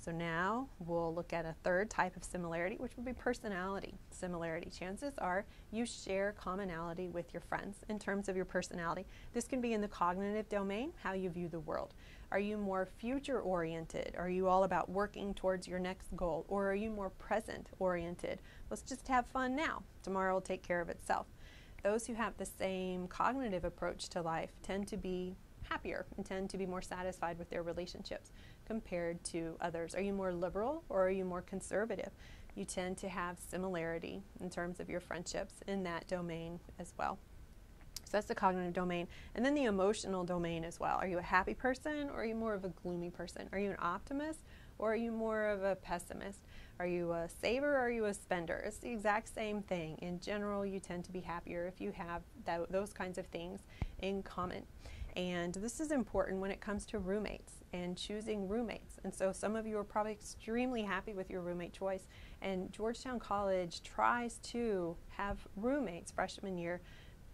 So now we'll look at a third type of similarity, which would be personality similarity. Chances are you share commonality with your friends in terms of your personality. This can be in the cognitive domain, how you view the world. Are you more future oriented? Are you all about working towards your next goal? Or are you more present oriented? Let's just have fun now. Tomorrow will take care of itself. Those who have the same cognitive approach to life tend to be happier and tend to be more satisfied with their relationships compared to others. Are you more liberal or are you more conservative? You tend to have similarity in terms of your friendships in that domain as well. So that's the cognitive domain. And then the emotional domain as well. Are you a happy person or are you more of a gloomy person? Are you an optimist or are you more of a pessimist? Are you a saver or are you a spender? It's the exact same thing. In general, you tend to be happier if you have those kinds of things in common. And this is important when it comes to roommates and choosing roommates. And so some of you are probably extremely happy with your roommate choice. And Georgetown College tries to have roommates freshman year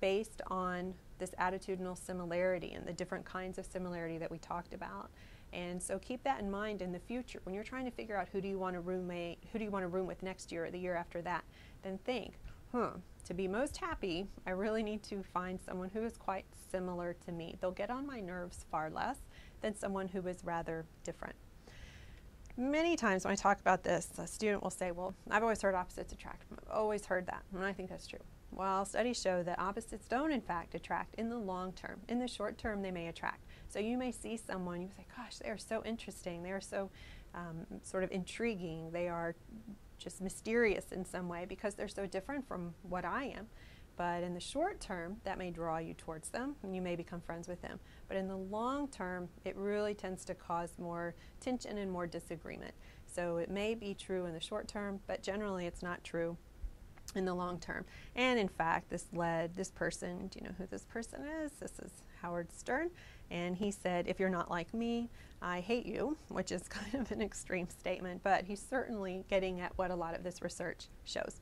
based on this attitudinal similarity and the different kinds of similarity that we talked about. And so keep that in mind in the future. When you're trying to figure out who do you want to room with next year or the year after that, then think, to be most happy, I really need to find someone who is quite similar to me. They'll get on my nerves far less than someone who is rather different. Many times when I talk about this, a student will say, well, I've always heard opposites attract. I've always heard that, and I think that's true. Well, studies show that opposites don't in fact attract in the long term. In the short term, they may attract. So you may see someone, you say, gosh, they are so interesting. They are so sort of intriguing. They are just mysterious in some way because they're so different from what I am. But in the short term, that may draw you towards them and you may become friends with them. But in the long term, it really tends to cause more tension and more disagreement. So it may be true in the short term, but generally it's not true in the long term. And in fact, this led this person, do you know who this person is? This is Howard Stern. And he said, if you're not like me, I hate you, which is kind of an extreme statement, but he's certainly getting at what a lot of this research shows.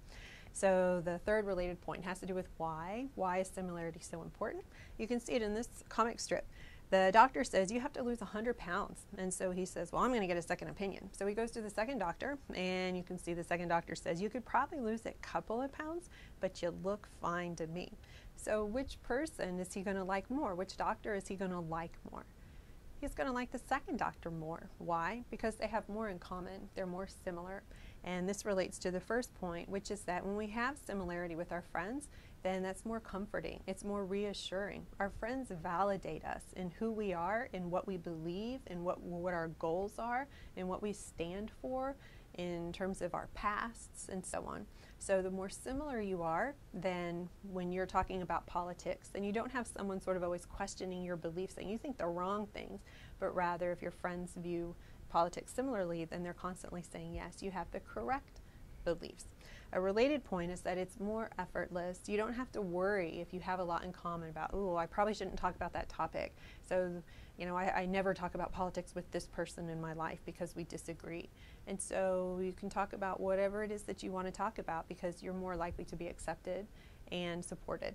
So the third related point has to do with why. Why is similarity so important? You can see it in this comic strip. The doctor says you have to lose 100 pounds. And so he says, well, I'm going to get a second opinion. So he goes to the second doctor, and you can see the second doctor says, you could probably lose a couple of pounds, but you look fine to me. So which person is he going to like more? Which doctor is he going to like more? He's going to like the second doctor more. Why? Because they have more in common. They're more similar. And this relates to the first point, which is that when we have similarity with our friends, then that's more comforting. It's more reassuring. Our friends validate us in who we are, in what we believe, in what our goals are, in what we stand for, in terms of our pasts, and so on. So the more similar you are, then when you're talking about politics, then you don't have someone sort of always questioning your beliefs, saying you think the wrong things, but rather if your friends view politics similarly, then they're constantly saying, yes, you have the correct beliefs. A related point is that it's more effortless. You don't have to worry if you have a lot in common about, oh, I probably shouldn't talk about that topic. So, you know, I never talk about politics with this person in my life because we disagree. And so you can talk about whatever it is that you want to talk about because you're more likely to be accepted and supported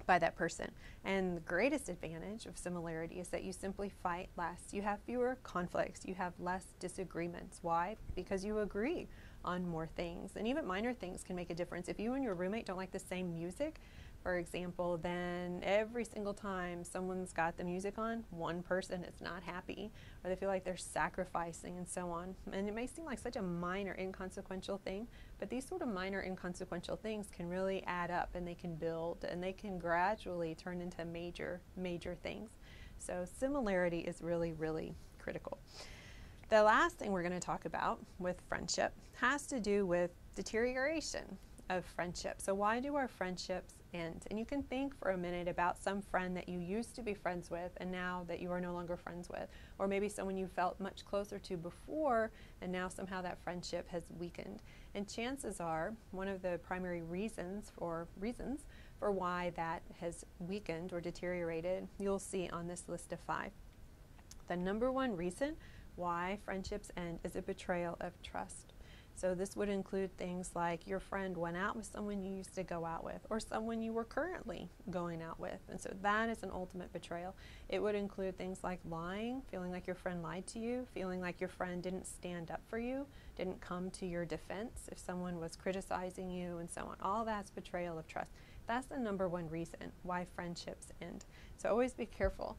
by that person. And the greatest advantage of similarity is that you simply fight less. You have fewer conflicts. You have less disagreements. Why? Because you agree on more things. And even minor things can make a difference. If you and your roommate don't like the same music, for example, then every single time someone's got the music on, one person is not happy, or they feel like they're sacrificing and so on. And it may seem like such a minor, inconsequential thing, but these sort of minor, inconsequential things can really add up, and they can build, and they can gradually turn into major, major things. So similarity is really, really critical. The last thing we're going to talk about with friendship has to do with deterioration of friendship. So why do our friendships end? And you can think for a minute about some friend that you used to be friends with and now that you are no longer friends with, or maybe someone you felt much closer to before and now somehow that friendship has weakened. And chances are one of the primary reasons for why that has weakened or deteriorated, you'll see on this list of 5. The number one reason why friendships end is a betrayal of trust. So this would include things like your friend went out with someone you used to go out with, or someone you were currently going out with. And so that is an ultimate betrayal. It would include things like lying, feeling like your friend lied to you, feeling like your friend didn't stand up for you, didn't come to your defense if someone was criticizing you, and so on. All that's betrayal of trust. That's the number one reason why friendships end. So always be careful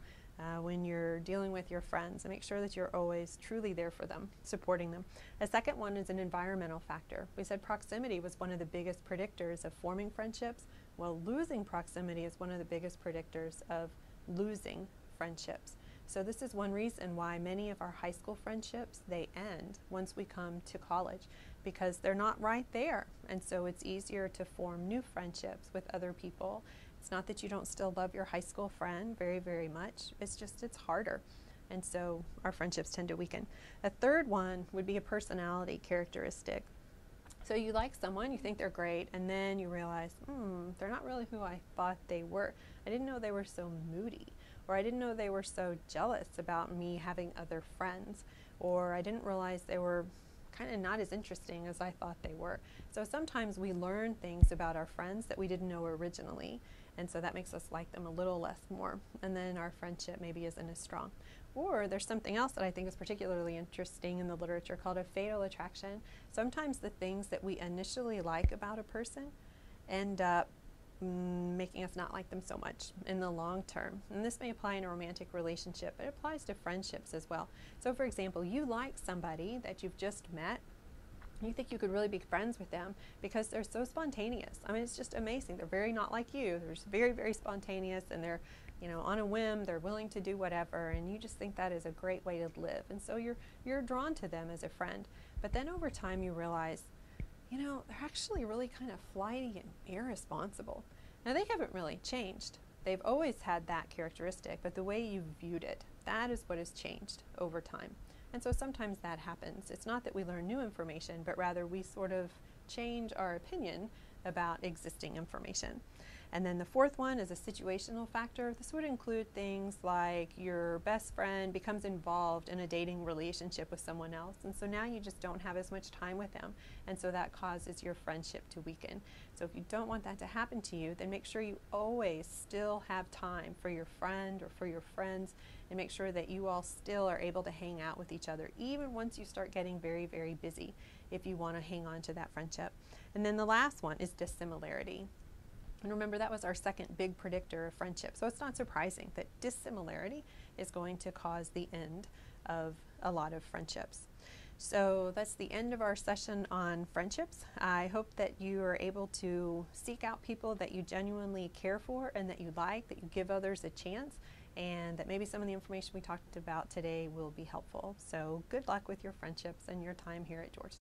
when you're dealing with your friends, and make sure that you're always truly there for them, supporting them. A second one is an environmental factor. We said proximity was one of the biggest predictors of forming friendships. Well, losing proximity is one of the biggest predictors of losing friendships. So this is one reason why many of our high school friendships, they end once we come to college, because they're not right there. And so it's easier to form new friendships with other people. It's not that you don't still love your high school friend very, very much. It's just it's harder. And so our friendships tend to weaken. A third one would be a personality characteristic. So you like someone, you think they're great, and then you realize, they're not really who I thought they were. I didn't know they were so moody, or I didn't know they were so jealous about me having other friends, or I didn't realize they were kind of not as interesting as I thought they were. So sometimes we learn things about our friends that we didn't know originally, and so that makes us like them a little less more, and then our friendship maybe isn't as strong. Or there's something else that I think is particularly interesting in the literature called a fatal attraction. Sometimes the things that we initially like about a person end up making us not like them so much in the long term. And this may apply in a romantic relationship, but it applies to friendships as well. So for example, you like somebody that you've just met. You think you could really be friends with them because they're so spontaneous. I mean, it's just amazing. They're very not like you. They're very, very spontaneous, and they're, on a whim, they're willing to do whatever, and you just think that is a great way to live. And so you're drawn to them as a friend. But then over time you realize, they're actually really kind of flighty and irresponsible. Now, they haven't really changed. They've always had that characteristic, but the way you viewed it, that is what has changed over time. And so sometimes that happens. It's not that we learn new information, but rather we sort of change our opinion about existing information. And then the fourth one is a situational factor. This would include things like your best friend becomes involved in a dating relationship with someone else, and so now you just don't have as much time with them, and so that causes your friendship to weaken. So if you don't want that to happen to you, then make sure you always still have time for your friend or for your friends, and make sure that you all still are able to hang out with each other, even once you start getting very, very busy, if you want to hang on to that friendship. And then the last one is dissimilarity. And remember, that was our second big predictor of friendship. So it's not surprising that dissimilarity is going to cause the end of a lot of friendships. So that's the end of our session on friendships. I hope that you are able to seek out people that you genuinely care for and that you like, that you give others a chance, and that maybe some of the information we talked about today will be helpful. So good luck with your friendships and your time here at George.